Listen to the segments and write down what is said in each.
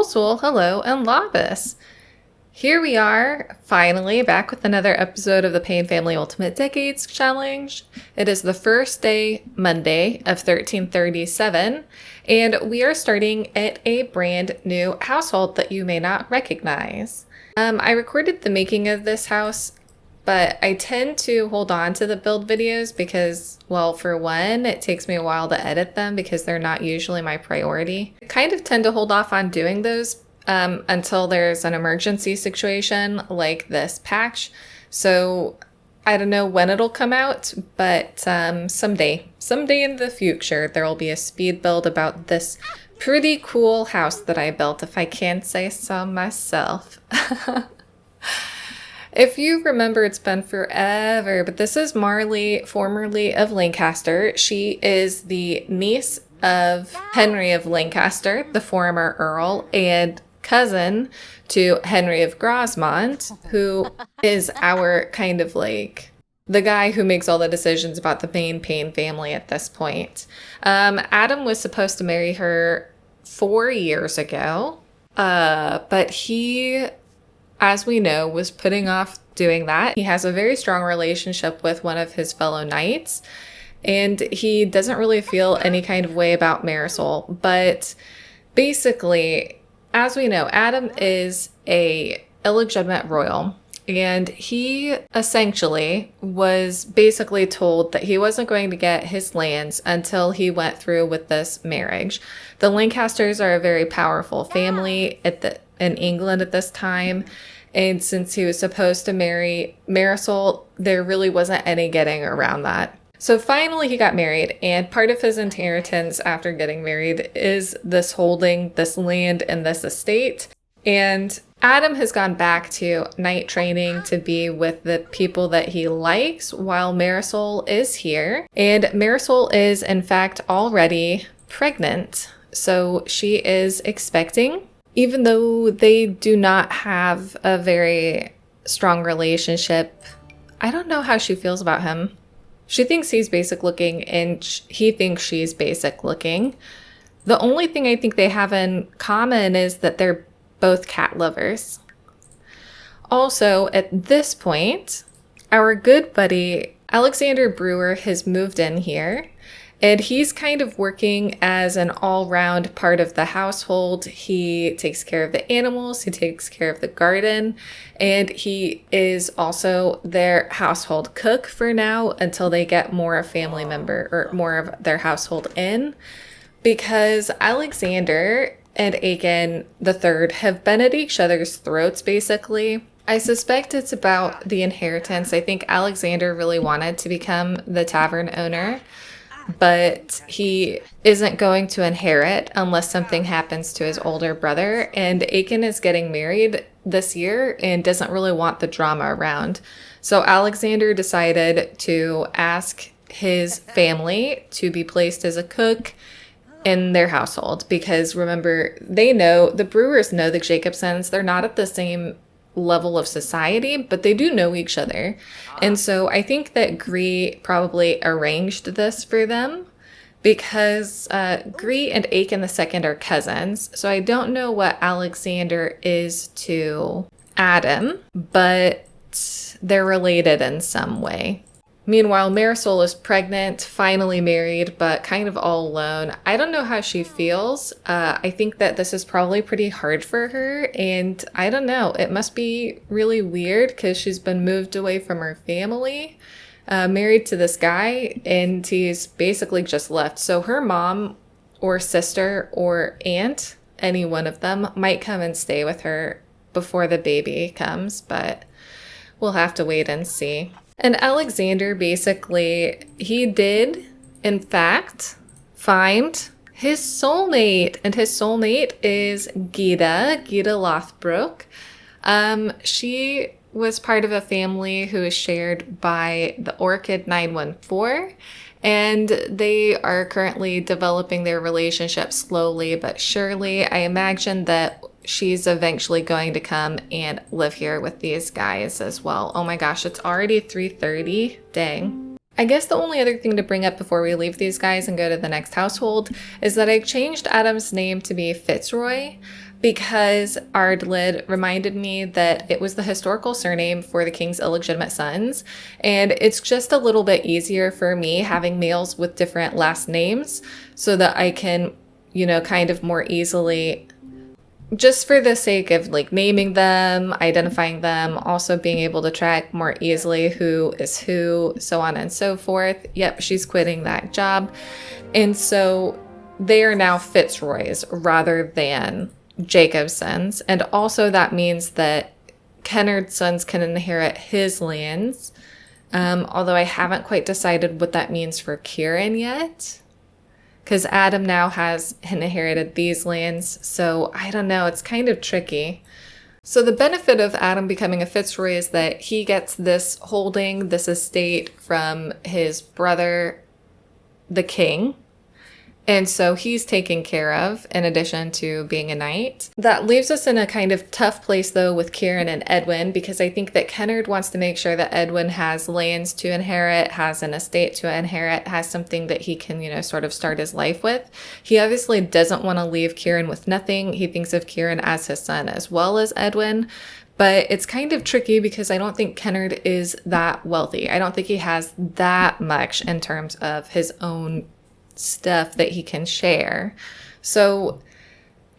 Swul, hello, and Labus. Here we are, finally, back with another episode of the Payne Family Ultimate Decades Challenge. It is the first day, Monday, of 1337, and we are starting at a brand new household that you may not recognize. I recorded the making of this house, but I tend to hold on to the build videos because, well, for one, it takes me a while to edit them because they're not usually my priority. I kind of tend to hold off on doing those until there's an emergency situation like this patch. So I don't know when it'll come out, but someday in the future, there will be a speed build about this pretty cool house that I built, if I can say so myself. If you remember, it's been forever, but this is Marley, formerly of Lancaster. She is the niece of Henry of Lancaster, the former Earl, and cousin to Henry of Grosmont, who is our kind of like the guy who makes all the decisions about the main Payne family at this point. Adam was supposed to marry her 4 years ago, but he, as we know, was putting off doing that. He has a very strong relationship with one of his fellow knights, and he doesn't really feel any kind of way about Marisol. But basically, as we know, Adam is a illegitimate royal, and he essentially was basically told that he wasn't going to get his lands until he went through with this marriage. The Lancasters are a very powerful family in England at this time, and since he was supposed to marry Marisol, there really wasn't any getting around that. So finally he got married, and part of his inheritance after getting married is this holding, this land, and this estate. And Adam has gone back to knight training to be with the people that he likes while Marisol is here. And Marisol is in fact already pregnant. So she is expecting, even though they do not have a very strong relationship. I don't know how she feels about him. She thinks he's basic looking and he thinks she's basic looking. The only thing I think they have in common is that they're both cat lovers. Also, at this point, our good buddy Alexander Brewer has moved in here. And he's kind of working as an all-round part of the household. He takes care of the animals, he takes care of the garden, and he is also their household cook for now until they get more family member or more of their household in. Because Alexander and Aiken III have been at each other's throats, basically. I suspect it's about the inheritance. I think Alexander really wanted to become the tavern owner, but he isn't going to inherit unless something happens to his older brother. And Aiken is getting married this year and doesn't really want the drama around. So Alexander decided to ask his family to be placed as a cook in their household. Because remember, the Brewers know the Jacobsons. They're not at the same level of society, but they do know each other. And so I think that Gree probably arranged this for them because Gree and Aiken II are cousins. So I don't know what Alexander is to Adam, but they're related in some way. Meanwhile, Marisol is pregnant, finally married, but kind of all alone. I don't know how she feels. I think that this is probably pretty hard for her, and I don't know. It must be really weird because she's been moved away from her family, married to this guy, and he's basically just left. So her mom or sister or aunt, any one of them, might come and stay with her before the baby comes, but we'll have to wait and see. And Alexander, basically, he did, in fact, find his soulmate. And his soulmate is Gyda Lothbrok. She was part of a family who is shared by the Orchid 914. And they are currently developing their relationship slowly but surely. I imagine that she's eventually going to come and live here with these guys as well. Oh my gosh, it's already 3:30. Dang. I guess the only other thing to bring up before we leave these guys and go to the next household is that I changed Adam's name to be Fitzroy because Ardlid reminded me that it was the historical surname for the king's illegitimate sons. And it's just a little bit easier for me having males with different last names so that I can, kind of more easily, just for the sake of like naming them, identifying them, also being able to track more easily who is who, so on and so forth. Yep, she's quitting that job. And so they are now Fitzroys rather than Jacobsons. And also that means that Kennard's sons can inherit his lands. Although I haven't quite decided what that means for Kieran yet. Because Adam now has inherited these lands, so I don't know, it's kind of tricky. So the benefit of Adam becoming a Fitzroy is that he gets this holding, this estate from his brother, the king. And so he's taken care of in addition to being a knight. That leaves us in a kind of tough place though with Kieran and Edwin, because I think that Kennard wants to make sure that Edwin has lands to inherit, has an estate to inherit, has something that he can, sort of start his life with. He obviously doesn't want to leave Kieran with nothing. He thinks of Kieran as his son as well as Edwin. But it's kind of tricky because I don't think Kennard is that wealthy. I don't think he has that much in terms of his own stuff that he can share. So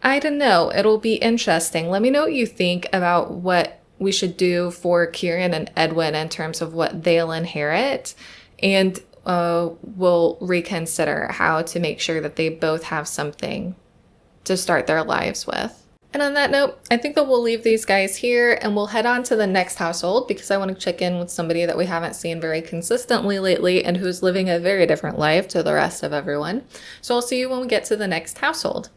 I don't know. It'll be interesting. Let me know what you think about what we should do for Kieran and Edwin in terms of what they'll inherit. And we'll reconsider how to make sure that they both have something to start their lives with. And on that note, I think that we'll leave these guys here and we'll head on to the next household because I want to check in with somebody that we haven't seen very consistently lately and who's living a very different life to the rest of everyone. So I'll see you when we get to the next household.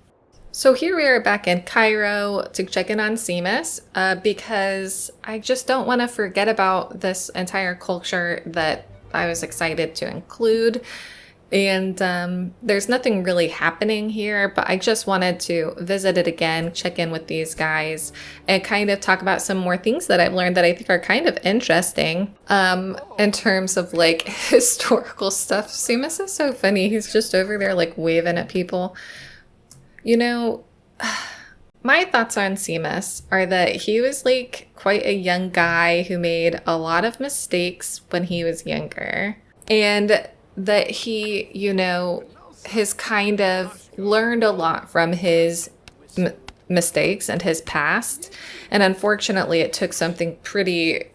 So here we are back in Cairo to check in on Simas because I just don't want to forget about this entire culture that I was excited to include. And there's nothing really happening here, but I just wanted to visit it again, check in with these guys, and kind of talk about some more things that I've learned that I think are kind of interesting in terms of like historical stuff. Simas is so funny. He's just over there like waving at people. My thoughts on Simas are that he was like quite a young guy who made a lot of mistakes when he was younger. And that he, has kind of learned a lot from his mistakes and his past. And unfortunately, it took something pretty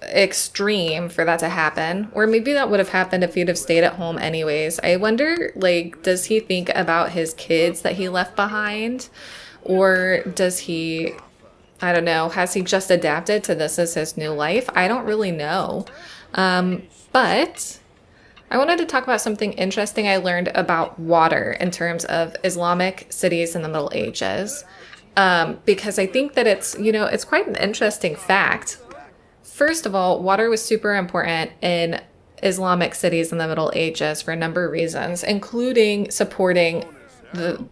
extreme for that to happen. Or maybe that would have happened if he'd have stayed at home anyways. I wonder, does he think about his kids that he left behind? Or does he, I don't know, has he just adapted to this as his new life? I don't really know. But I wanted to talk about something interesting I learned about water in terms of Islamic cities in the Middle Ages, because I think that it's, it's quite an interesting fact. First of all, water was super important in Islamic cities in the Middle Ages for a number of reasons, including supporting the,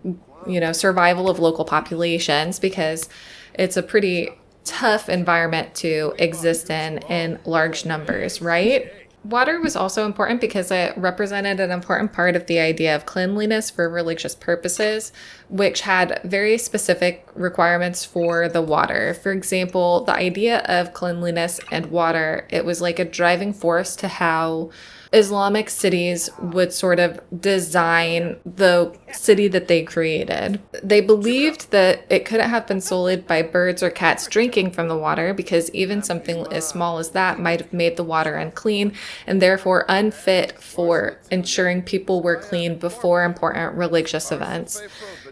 survival of local populations, because it's a pretty tough environment to exist in large numbers, right? Water was also important because it represented an important part of the idea of cleanliness for religious purposes, which had very specific requirements for the water. For example, the idea of cleanliness and water, it was like a driving force to how Islamic cities would sort of design the city that they created. They believed that it couldn't have been sullied by birds or cats drinking from the water because even something as small as that might have made the water unclean and therefore unfit for ensuring people were clean before important religious events.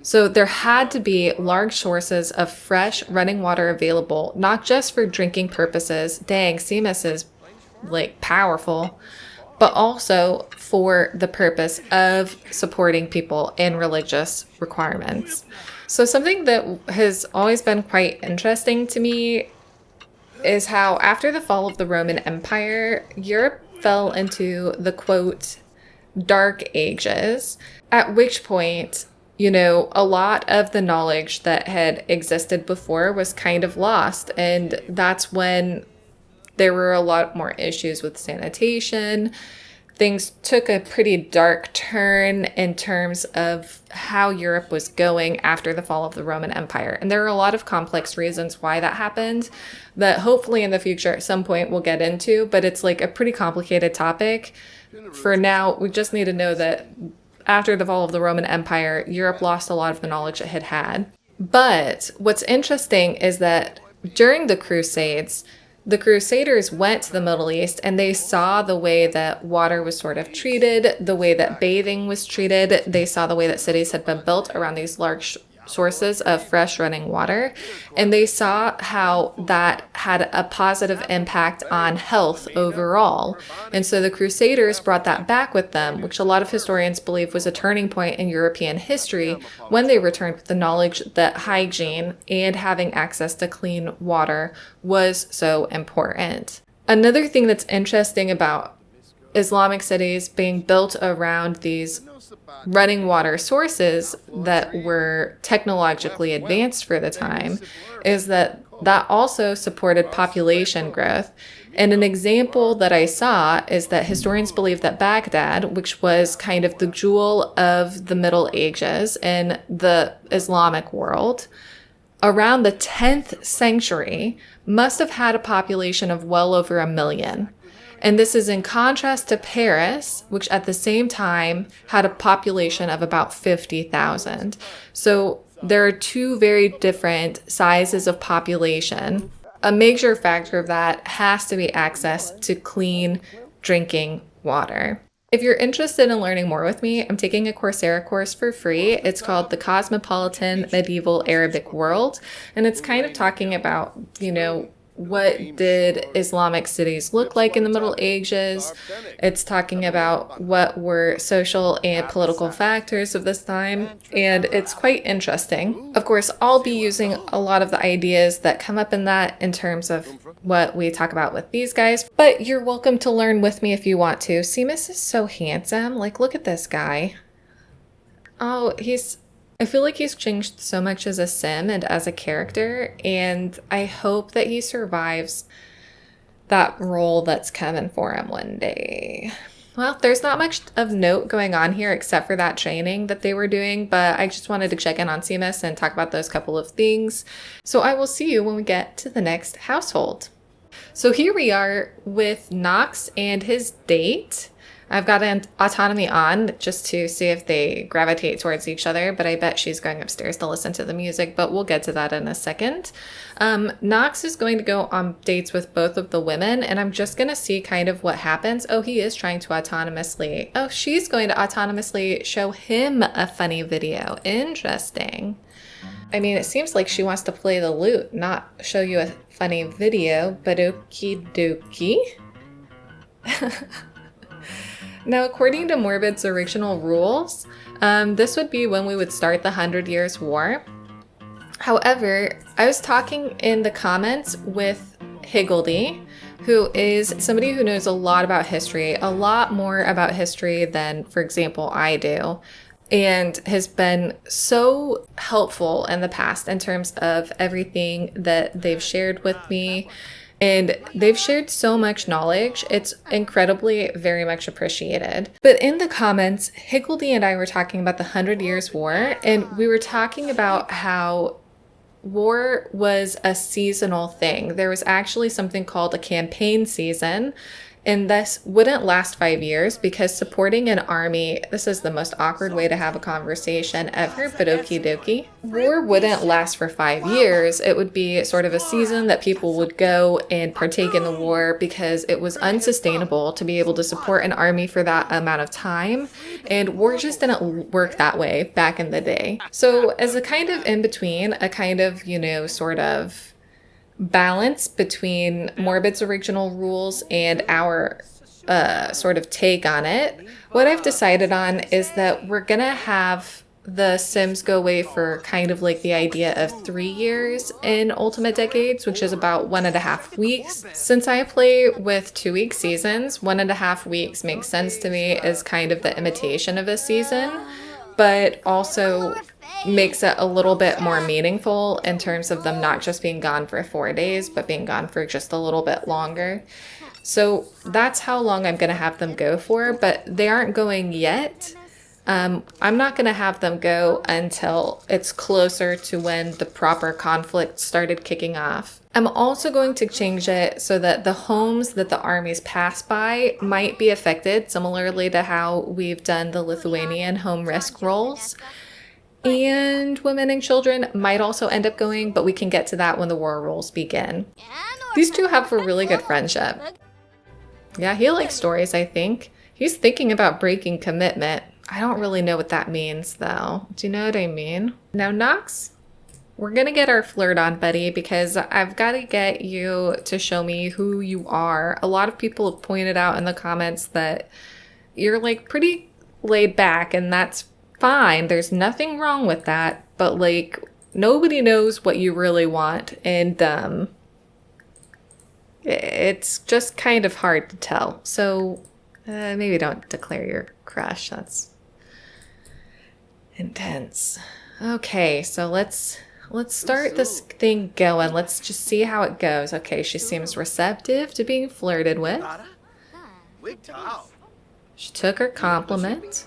So there had to be large sources of fresh running water available, not just for drinking purposes. Dang, Simas is like powerful. But also for the purpose of supporting people in religious requirements. So something that has always been quite interesting to me is how after the fall of the Roman Empire, Europe fell into the quote, Dark Ages, at which point, you know, a lot of the knowledge that had existed before was kind of lost. And that's when there were a lot more issues with sanitation. Things took a pretty dark turn in terms of how Europe was going after the fall of the Roman Empire. And there are a lot of complex reasons why that happened that hopefully in the future at some point we'll get into, but it's like a pretty complicated topic. For now, we just need to know that after the fall of the Roman Empire, Europe lost a lot of the knowledge it had had. But what's interesting is that during the Crusades, the Crusaders went to the Middle East and they saw the way that water was sort of treated, the way that bathing was treated. They saw the way that cities had been built around these large sources of fresh running water. And they saw how that had a positive impact on health overall. And so the Crusaders brought that back with them, which a lot of historians believe was a turning point in European history when they returned with the knowledge that hygiene and having access to clean water was so important. Another thing that's interesting about Islamic cities being built around these running water sources that were technologically advanced for the time is that also supported population growth. And an example that I saw is that historians believe that Baghdad, which was kind of the jewel of the Middle Ages in the Islamic world, around the 10th century must have had a population of well over 1 million. And this is in contrast to Paris, which at the same time had a population of about 50,000. So there are two very different sizes of population. A major factor of that has to be access to clean drinking water. If you're interested in learning more with me, I'm taking a Coursera course for free. It's called The Cosmopolitan Medieval Arabic World. And it's kind of talking about, you know, what did Islamic cities look like in the Middle Ages? It's talking about what were social and political factors of this time, and it's quite interesting. Of course, I'll be using a lot of the ideas that come up in that in terms of what we talk about with these guys, but you're welcome to learn with me if you want to. Simas is so handsome. Like, look at this guy. Oh, I feel like he's changed so much as a sim and as a character, and I hope that he survives that role that's coming for him one day. Well, there's not much of note going on here except for that training that they were doing, but I just wanted to check in on Simas and talk about those couple of things. So I will see you when we get to the next household. So here we are with Knox and his date. I've got an autonomy on just to see if they gravitate towards each other, but I bet she's going upstairs to listen to the music, but we'll get to that in a second. Knox is going to go on dates with both of the women, and I'm just going to see kind of what happens. Oh, he is trying to autonomously. Oh, she's going to autonomously show him a funny video. Interesting. I mean, it seems like she wants to play the lute, not show you a funny video, but okie dokie. Now, according to Morbid's original rules, this would be when we would start the 100 Years' War. However, I was talking in the comments with Higgledy, who is somebody who knows a lot about history, a lot more about history than, for example, I do, and has been so helpful in the past in terms of everything that they've shared with me. And they've shared so much knowledge. It's incredibly, very much appreciated. But in the comments, Higgledy and I were talking about the 100 Years' War, and we were talking about how war was a seasonal thing. There was actually something called a campaign season, and this wouldn't last 5 years because supporting an army, this is the most awkward way to have a conversation ever, but okie dokie. War wouldn't last for 5 years. It would be sort of a season that people would go and partake in the war because it was unsustainable to be able to support an army for that amount of time. And war just didn't work that way back in the day. So as a kind of in between, a kind of, you know, sort of balance between Morbid's original rules and our sort of take on it, what I've decided on is that we're gonna have the Sims go away for kind of like the idea of 3 years in Ultimate Decades, which is about 1.5 weeks. Since I play with 2-week seasons, 1.5 weeks makes sense to me as kind of the imitation of a season, but also makes it a little bit more meaningful in terms of them not just being gone for 4 days, but being gone for just a little bit longer. So that's how long I'm going to have them go for, but they aren't going yet. I'm not going to have them go until it's closer to when the proper conflict started kicking off. I'm also going to change it so that the homes that the armies pass by might be affected, similarly to how we've done the Lithuanian home risk rolls. And women and children might also end up going, but we can get to that when the war rolls begin. These two have a really good friendship. Yeah, he likes stories, I think. He's thinking about breaking commitment. I don't really know what that means, though. Do you know what I mean? Now, Knox, we're gonna get our flirt on, buddy, because I've got to get you to show me who you are. A lot of people have pointed out in the comments that you're, like, pretty laid back, and that's fine. There's nothing wrong with that, but like nobody knows what you really want, and it's just kind of hard to tell. So maybe don't declare your crush. That's intense. Okay, so let's start this thing going. Let's just see how it goes. Okay, she seems receptive to being flirted with. She took her compliment.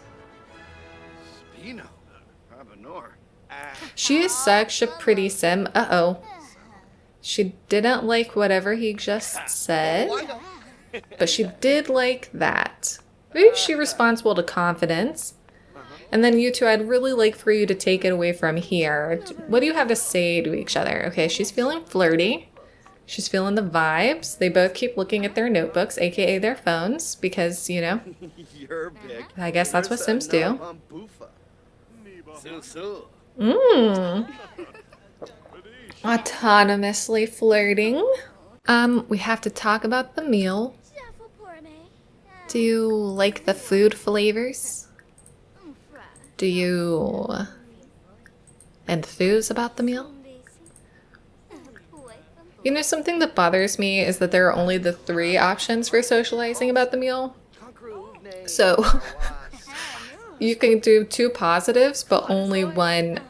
She is such a pretty sim. Uh-oh. She didn't like whatever he just said, but she did like that. Maybe she's responsible to confidence. And then you two, I'd really like for you to take it away from here. What do you have to say to each other? Okay, she's feeling flirty. She's feeling the vibes. They both keep looking at their notebooks, aka their phones, because, you know, I guess that's what Sims do. Autonomously flirting. We have to talk about the meal. Do you like the food flavors? Do you enthuse about the meal? You know, something that bothers me is that there are only the 3 options for socializing about the meal. So you can do 2 positives, but only one.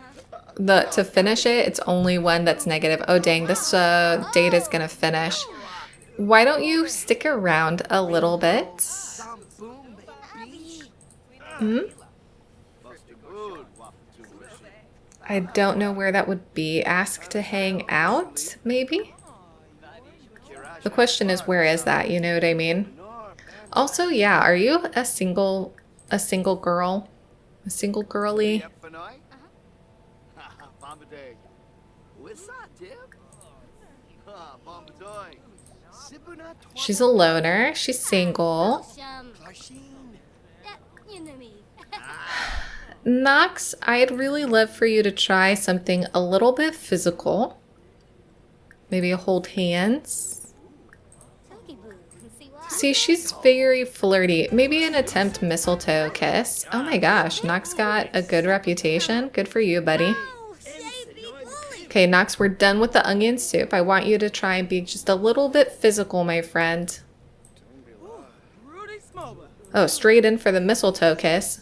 To finish it, it's only one that's negative. Oh dang, this date is gonna finish. Why don't you stick around a little bit? I don't know where that would be. Ask to hang out, maybe? The question is, where is that? You know what I mean? Also, yeah, are you a single girl? A single girly? She's a loner. She's single. Knox, I'd really love for you to try something a little bit physical. Maybe hold hands. See, she's very flirty. Maybe an attempt mistletoe kiss. Oh my gosh, Knox got a good reputation. Good for you, buddy. Okay, Knox, we're done with the onion soup. I want you to try and be just a little bit physical, my friend. Oh, straight in for the mistletoe kiss.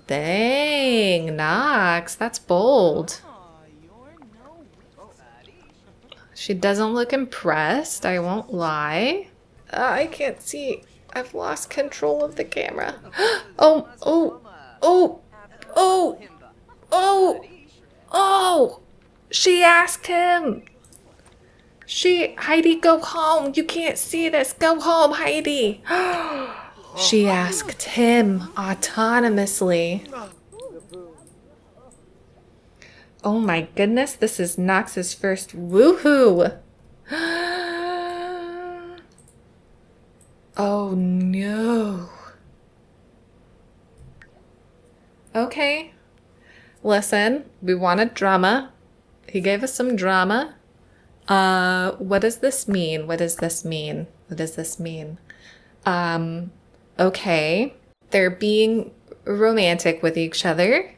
Dang, Knox, that's bold. She doesn't look impressed, I won't lie. I can't see. I've lost control of the camera. Oh, oh, oh, oh, oh, oh! She asked him! Heidi, go home! You can't see this! Go home, Heidi! She asked him autonomously. Oh my goodness, this is Knox's first woohoo! Oh no. Okay. Listen, we wanted drama. He gave us some drama. What does this mean? What does this mean? What does this mean? Okay. They're being romantic with each other.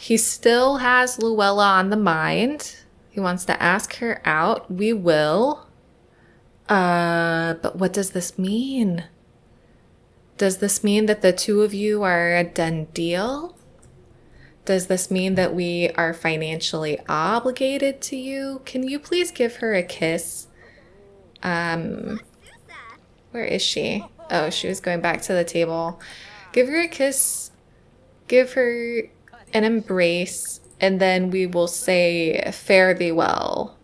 He still has Luella on the mind. He wants to ask her out. We will. But what does this mean? Does this mean that the two of you are a done deal? Does this mean that we are financially obligated to you? Can you please give her a kiss? Where is she? Oh, she was going back to the table. Give her a kiss. Give her an embrace. And then we will say, fare thee well.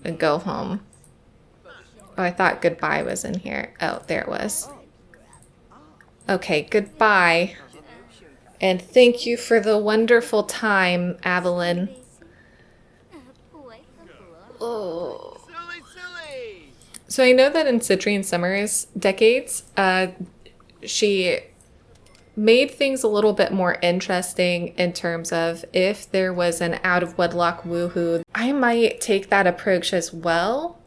And go home. Oh, I thought goodbye was in here. Oh, there it was. Okay, goodbye. And thank you for the wonderful time, Evelyn. Oh. So I know that in Citrine Summers' decades, she made things a little bit more interesting in terms of if there was an out-of-wedlock woohoo. I might take that approach as well.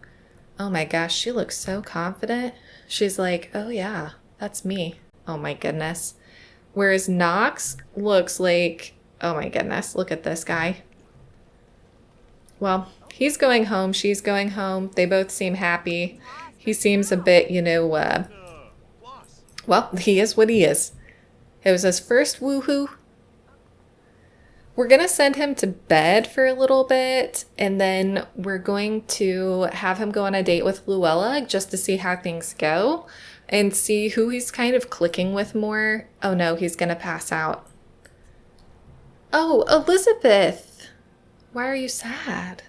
Oh my gosh, she looks so confident. She's like, oh yeah, that's me. Oh my goodness. Whereas Knox looks like, oh my goodness, look at this guy. Well, he's going home, she's going home. They both seem happy. He seems a bit, you know, well, he is what he is. It was his first woohoo. We're going to send him to bed for a little bit, and then we're going to have him go on a date with Luella just to see how things go and see who he's kind of clicking with more. Oh no, he's going to pass out. Oh, Elizabeth! Why are you sad?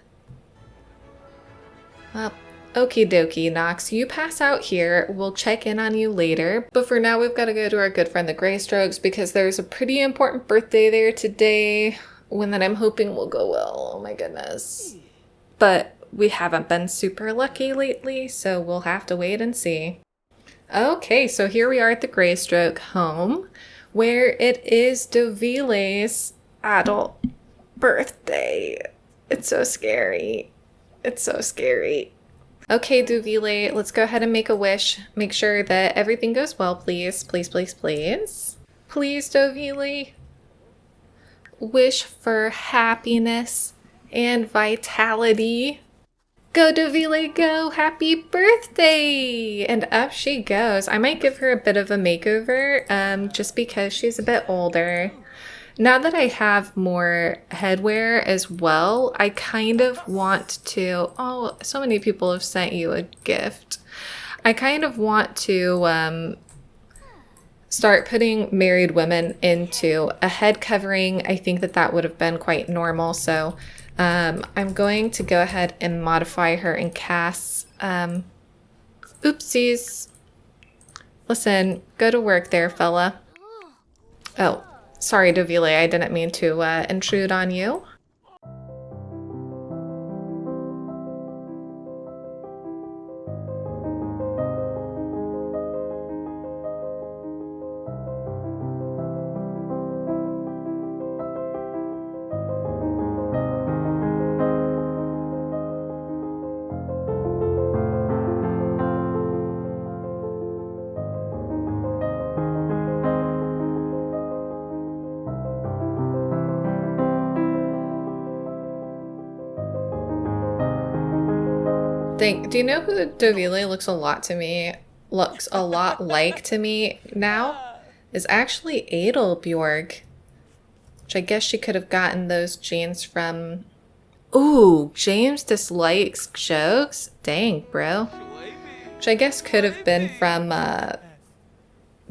Well, okie dokie, Knox. You pass out here. We'll check in on you later. But for now, we've got to go to our good friend the Greystrokes because there's a pretty important birthday there today. One that I'm hoping will go well. Oh my goodness. But we haven't been super lucky lately, so we'll have to wait and see. Okay, so here we are at the Greystroke home, where it is Dovile's adult birthday. It's so scary. It's so scary. Okay, Duvile, let's go ahead and make a wish. Make sure that everything goes well, please. Please, please, please. Please, Duvile. Wish for happiness and vitality. Go, Duvile, go! Happy birthday! And up she goes. I might give her a bit of a makeover, just because she's a bit older. Now that I have more headwear as well, I kind of want to... Oh, so many people have sent you a gift. I kind of want to start putting married women into a head covering. I think that that would have been quite normal, so I'm going to go ahead and modify her in casts. Oopsies. Listen, go to work there, fella. Oh. Sorry, Dovilė, I didn't mean to intrude on you. Do you know who Dovilė looks a lot like to me now? Is actually Edelbjorg. which I guess she could have gotten those genes from... Ooh, James dislikes jokes? Dang, bro. Which I guess could have been from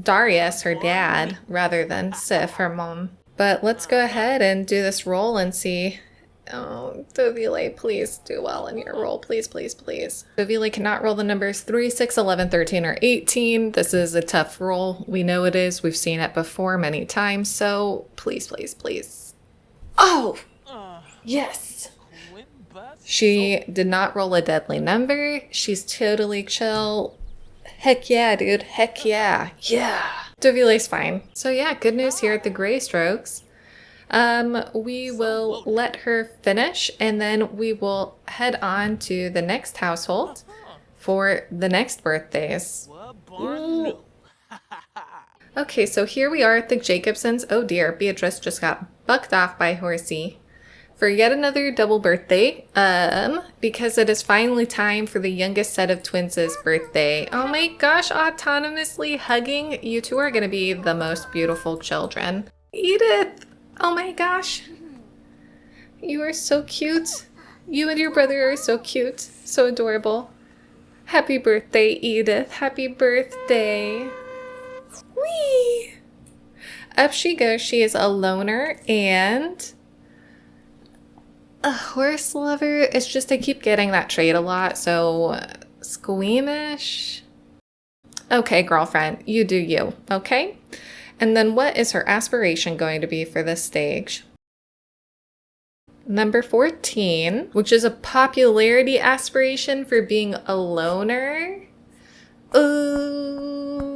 Darius, her dad, rather than Sif, her mom. But let's go ahead and do this roll and see. Oh, Dovilė, please do well in your roll. Please, please, please. Dovilė cannot roll the numbers 3, 6, 11, 13, or 18. This is a tough roll. We know it is. We've seen it before many times. So please, please, please. Oh, yes. She did not roll a deadly number. She's totally chill. Heck yeah, dude. Heck yeah. Yeah. Dovilė's fine. So yeah, good news here at the Greystrokes. We will let her finish and then we will head on to the next household for the next birthdays. Ooh. Okay, so here we are at the Jacobsons. Oh dear, Beatrice just got bucked off by Horsey for yet another double birthday, because it is finally time for the youngest set of twins' birthday. Oh my gosh, autonomously hugging. You two are gonna be the most beautiful children. Edith! Oh my gosh. You are so cute. You and your brother are so cute. So adorable. Happy birthday, Edith. Happy birthday. Whee! Up she goes. She is a loner and a horse lover. It's just I keep getting that trait a lot. So squeamish. Okay, girlfriend. You do you. Okay? And then what is her aspiration going to be for this stage? Number 14, which is a popularity aspiration for being a loner. Ooh,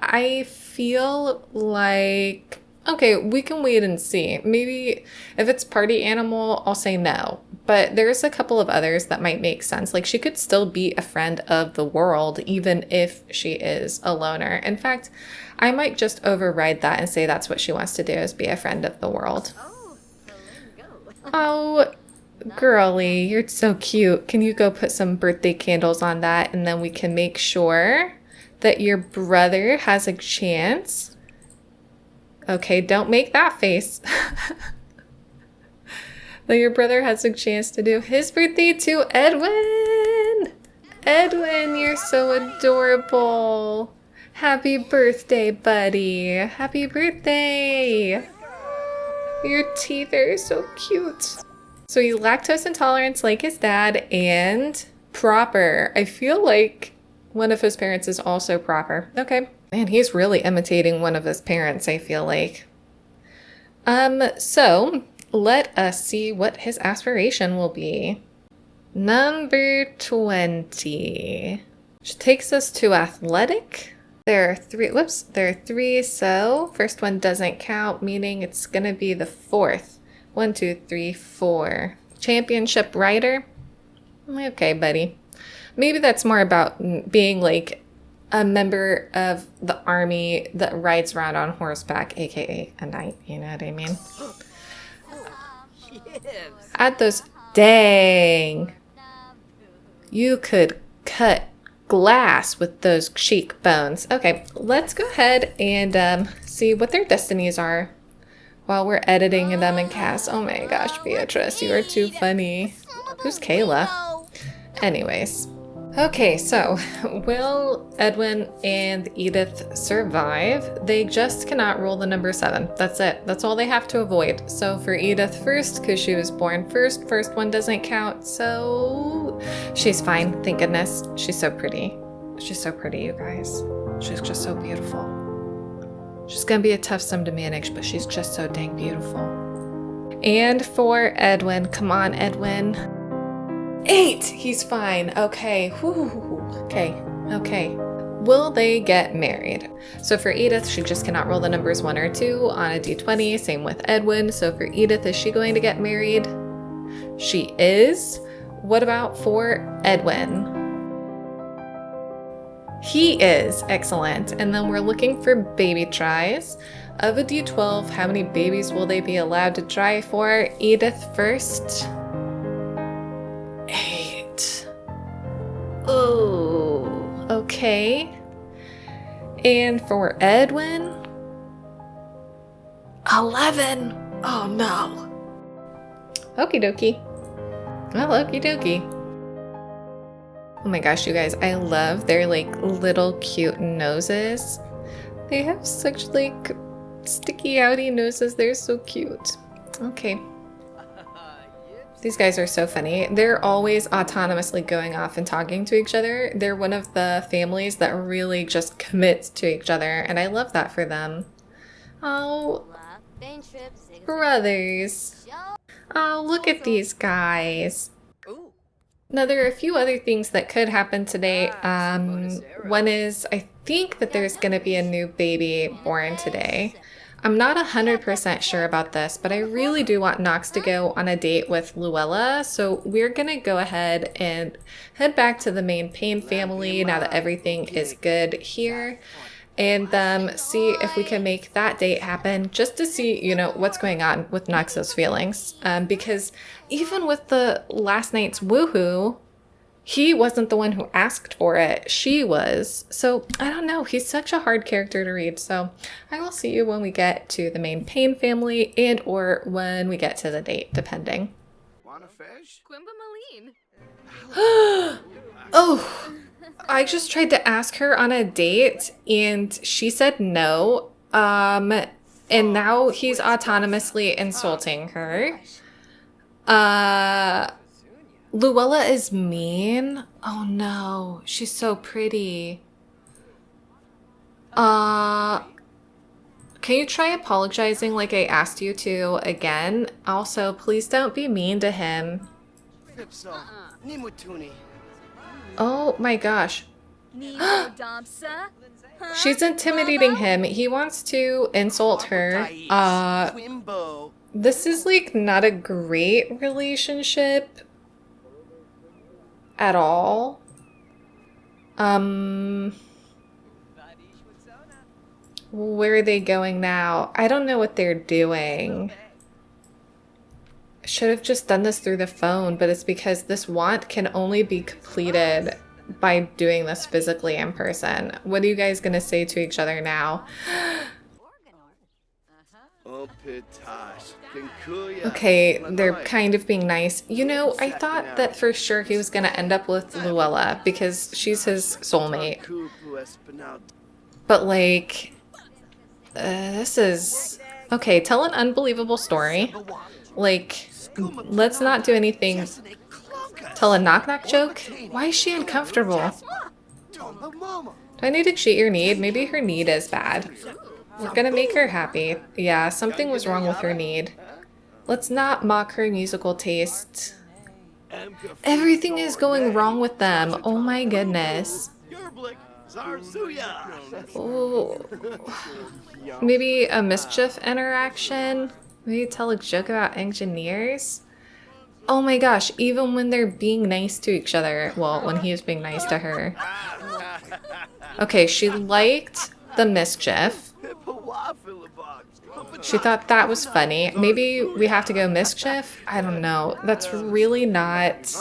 I feel like... Okay, we can wait and see. Maybe if it's party animal, I'll say no. But there's a couple of others that might make sense. Like she could still be a friend of the world even if she is a loner. In fact, I might just override that and say that's what she wants to do, is be a friend of the world. Oh, girly, you're so cute. Can you go put some birthday candles on that and then we can make sure that your brother has a chance? Okay, don't make that face. That your brother has a chance to do his birthday too. Edwin! Edwin, you're so adorable. Happy birthday, buddy. Happy birthday. Your teeth are so cute. So he's lactose intolerant like his dad and proper. I feel like one of his parents is also proper. Okay. Man, he's really imitating one of his parents, I feel like. So let us see what his aspiration will be. Number 20. Which takes us to athletic. There are three, so first one doesn't count, meaning it's gonna be the fourth. 1, 2, 3, 4. Championship rider? Okay, buddy. Maybe that's more about being like a member of the army that rides around on horseback, aka a knight, you know what I mean? Add those, dang. You could cut glass with those cheekbones. Okay, let's go ahead and see what their destinies are while we're editing them in cast. Oh my gosh, Beatrice, you are too funny. Who's Kayla? Anyways. Okay, so will Edwin and Edith survive? They just cannot roll the number 7. That's it. That's all they have to avoid. So for Edith first, because she was born first one doesn't count. So she's fine. Thank goodness. She's so pretty. She's so pretty, you guys. She's just so beautiful. She's gonna be a tough sim to manage, but she's just so dang beautiful. And for Edwin, come on, Edwin. 8! He's fine. Okay. Whew. Okay. Will they get married? So for Edith, she just cannot roll the numbers 1 or 2 on a d20. Same with Edwin. So for Edith, is she going to get married? She is. What about for Edwin? He is. Excellent. And then we're looking for baby tries. Of a d12, how many babies will they be allowed to try for? Edith first. 8. Oh, okay. And for Edwin, 11! Oh no. Okie dokie. Well, okie dokie. Oh my gosh, you guys, I love their like little cute noses. They have such like sticky outy noses. They're so cute. Okay. These guys are so funny. They're always autonomously going off and talking to each other. They're one of the families that really just commits to each other, and I love that for them. Oh, brothers. Oh, look at these guys. Now, there are a few other things that could happen today. One is, I think that there's going to be a new baby born today. I'm not 100% sure about this, but I really do want Knox to go on a date with Luella, so we're going to go ahead and head back to the main Payne family now that everything is good here, and see if we can make that date happen, just to see, you know, what's going on with Knox's feelings. Because even with the last night's woohoo, he wasn't the one who asked for it. She was. So I don't know. He's such a hard character to read. So I will see you when we get to the main Payne family and or when we get to the date, depending. Want a fish? Oh, I just tried to ask her on a date and she said no. And now he's autonomously insulting her. Luella is mean? Oh no, she's so pretty. Can you try apologizing like I asked you to again? Also, please don't be mean to him. Oh my gosh. She's intimidating him. He wants to insult her. This is like not a great relationship at all. Where are they going now? I don't know what they're doing. Should have just done this through the phone, but it's because this want can only be completed by doing this physically in person. What are you guys gonna say to each other now? Okay, they're kind of being nice. You know, I thought that for sure he was gonna end up with Luella because she's his soulmate. But like, this is... Okay, tell an unbelievable story. Like, let's not do anything. Tell a knock-knock joke? Why is she uncomfortable? Do I need to cheat your need? Maybe her need is bad. We're gonna make her happy. Yeah, something was wrong with her need. Let's not mock her musical taste. Everything is going wrong with them. Oh my goodness. Ooh. Maybe a mischief interaction? Maybe tell a joke about engineers? Oh my gosh, even when they're being nice to each other. Well, when he was being nice to her. Okay, she liked the mischief. She thought that was funny. Maybe we have to go mischief? I don't know. That's really not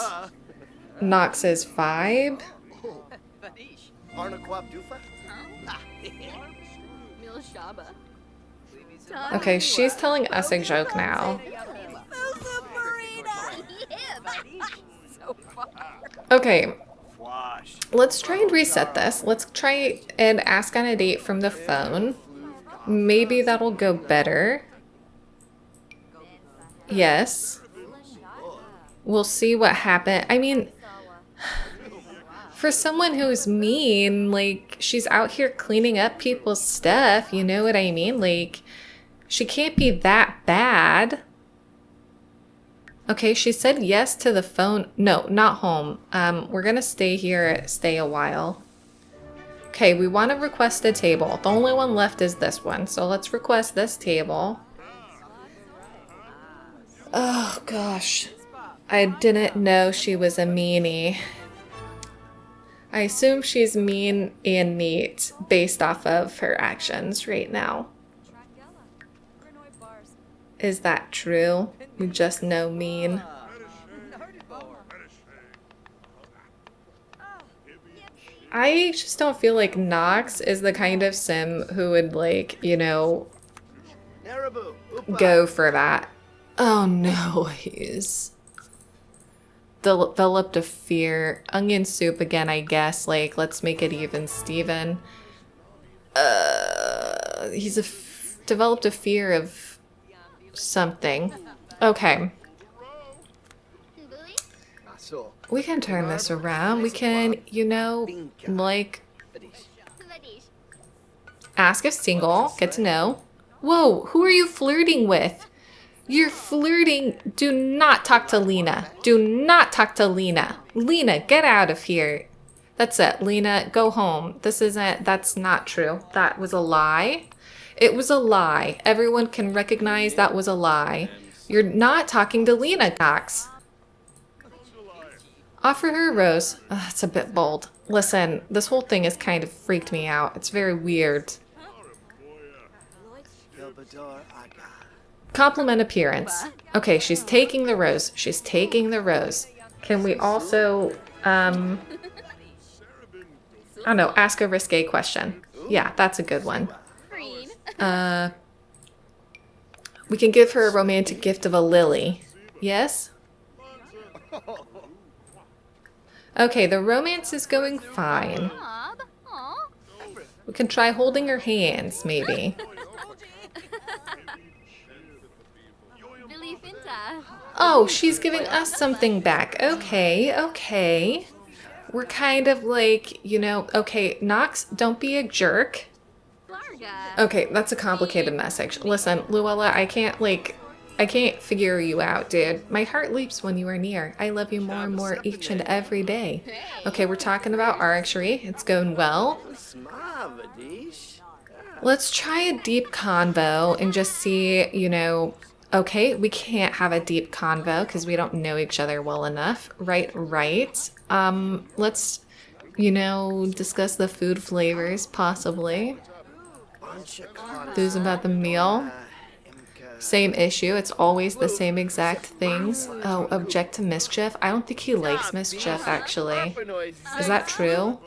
Knox's vibe. Okay, she's telling us a joke now. Okay, let's try and reset this. Let's try and ask on a date from the phone. Maybe that'll go better. Yes. We'll see what happens. I mean, for someone who's mean, like, she's out here cleaning up people's stuff, you know what I mean? Like, she can't be that bad. Okay, she said yes to the phone. No, not home. We're gonna stay here, stay a while. Okay, we want to request a table. The only one left is this one, so let's request this table. Oh gosh, I didn't know she was a meanie. I assume she's mean and neat based off of her actions right now. Is that true? We just know mean. I just don't feel like Knox is the kind of sim who would, like, you know, go for that. Oh no, he's developed a fear. Onion soup again, I guess. Like, let's make it even Steven. He's developed a fear of something. Okay. We can turn this around. We can, you know, like, ask if single, get to know. Whoa, who are you flirting with? You're flirting. Do not talk to Lena. Do not talk to Lena. Lena, get out of here. That's it. Lena, go home. That's not true. That was a lie. It was a lie. Everyone can recognize that was a lie. You're not talking to Lena, Cox. Offer her a rose. It's a bit bold. Listen, this whole thing has kind of freaked me out. It's very weird. Compliment appearance. Okay, she's taking the rose. She's taking the rose. Can we also, I don't know, ask a risque question? Yeah, that's a good one. We can give her a romantic gift of a lily. Yes? Okay, the romance is going fine. We can try holding her hands, maybe. Oh, she's giving us something back. Okay, okay. We're kind of like, you know, okay, Knox, don't be a jerk. Okay, that's a complicated message. Listen, Luella, I can't figure you out, dude. My heart leaps when you are near. I love you more and more each and every day. Okay, we're talking about archery. It's going well. Let's try a deep convo and just see, you know, okay, we can't have a deep convo because we don't know each other well enough. Right. Let's, you know, discuss the food flavors, possibly. News about the meal. Same issue. It's always the same exact things. Oh, object to mischief. I don't think he likes mischief, actually. Is that true?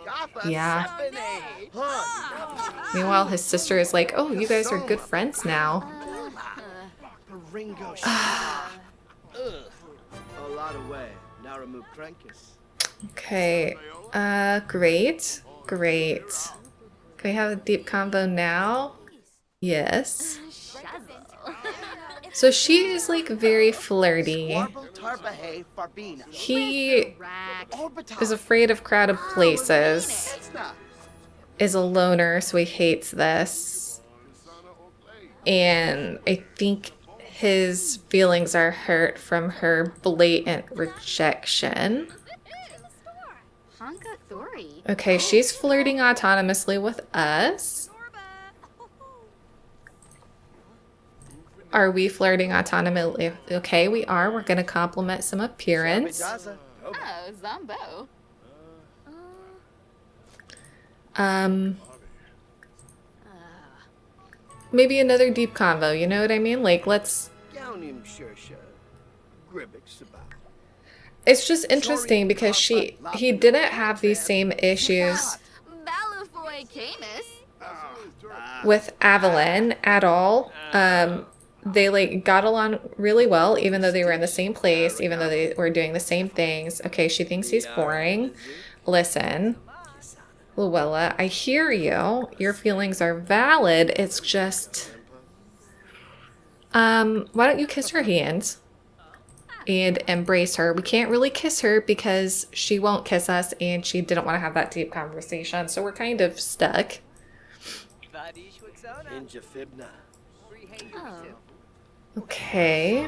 Yeah. Meanwhile, his sister is like, oh, you guys are good friends now. Okay. Great. Great. Can we have a deep convo now? Yes. So she is like very flirty. He is afraid of crowded places. Is a loner, so he hates this. And I think his feelings are hurt from her blatant rejection. Okay, she's flirting autonomously with us. Are we flirting autonomously? Okay, we are. We're going to compliment some appearance. Maybe another deep convo, you know what I mean? Like, let's... It's just interesting because he didn't have these same issues with Evelyn at all. They like got along really well, even though they were in the same place, even though they were doing the same things. Okay, she thinks he's boring. Listen, Luella, I hear you. Your feelings are valid. It's just, why don't you kiss her hand and embrace her? We can't really kiss her because she won't kiss us and she didn't want to have that deep conversation. So we're kind of stuck. Okay,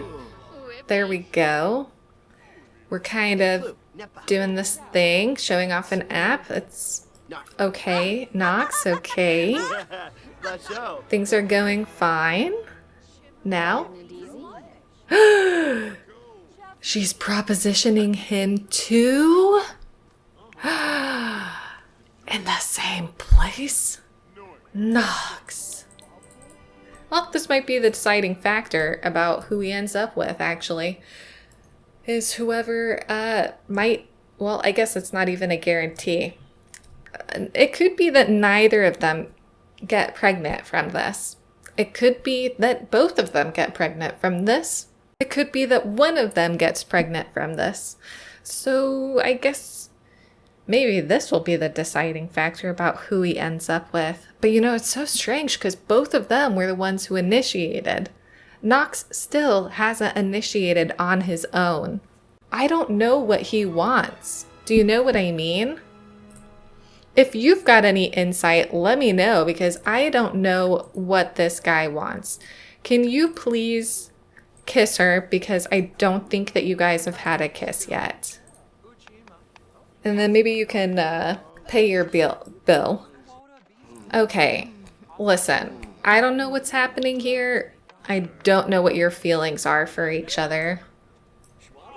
there we go. We're kind of doing this thing, showing off an app. It's okay, Knox, okay. Things are going fine. Now, she's propositioning him too? In the same place? Knox. Well, this might be the deciding factor about who he ends up with, actually. Is whoever might... Well, I guess it's not even a guarantee. It could be that neither of them get pregnant from this. It could be that both of them get pregnant from this. It could be that one of them gets pregnant from this. So I guess maybe this will be the deciding factor about who he ends up with. But it's so strange because both of them were the ones who initiated. Knox still hasn't initiated on his own. I don't know what he wants. Do you know what I mean? If you've got any insight, let me know because I don't know what this guy wants. Can you please kiss her because I don't think that you guys have had a kiss yet. And then maybe you can pay your bill. Okay, listen, I don't know what's happening here. I don't know what your feelings are for each other.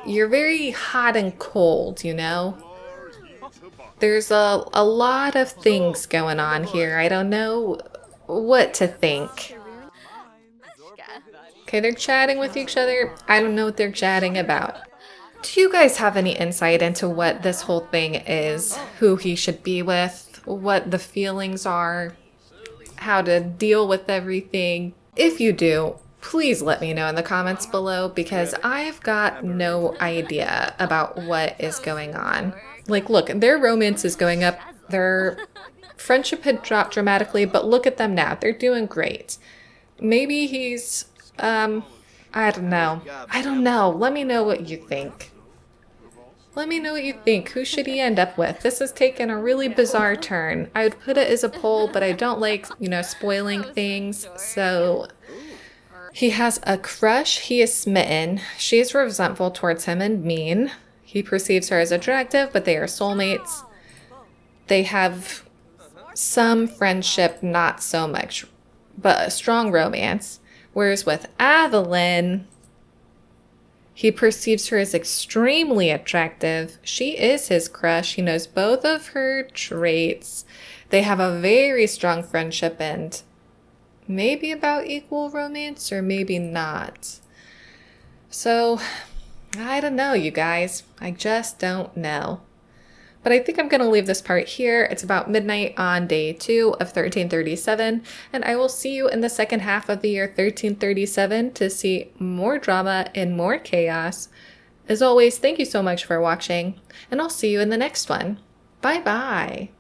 You're very hot and cold, There's a lot of things going on here. I don't know what to think. Okay, they're chatting with each other. I don't know what they're chatting about. Do you guys have any insight into what this whole thing is? Who he should be with? What the feelings are? How to deal with everything? If you do, please let me know in the comments below because I've got no idea about what is going on. Like, look, their romance is going up. Their friendship had dropped dramatically, but look at them now. They're doing great. Maybe he's, I don't know. Let me know what you think. Let me know what you think. Who should he end up with? This has taken a really bizarre turn. I would put it as a poll, but I don't like, spoiling things. So he has a crush. He is smitten. She is resentful towards him and mean. He perceives her as attractive, but they are soulmates. They have some friendship, not so much, but a strong romance. Whereas with Evelyn, he perceives her as extremely attractive. She is his crush. He knows both of her traits. They have a very strong friendship and maybe about equal romance or maybe not. So I don't know, you guys. I just don't know. But I think I'm going to leave this part here. It's about midnight on day 2 of 1337, and I will see you in the second half of the year 1337 to see more drama and more chaos. As always, thank you so much for watching, and I'll see you in the next one. Bye-bye.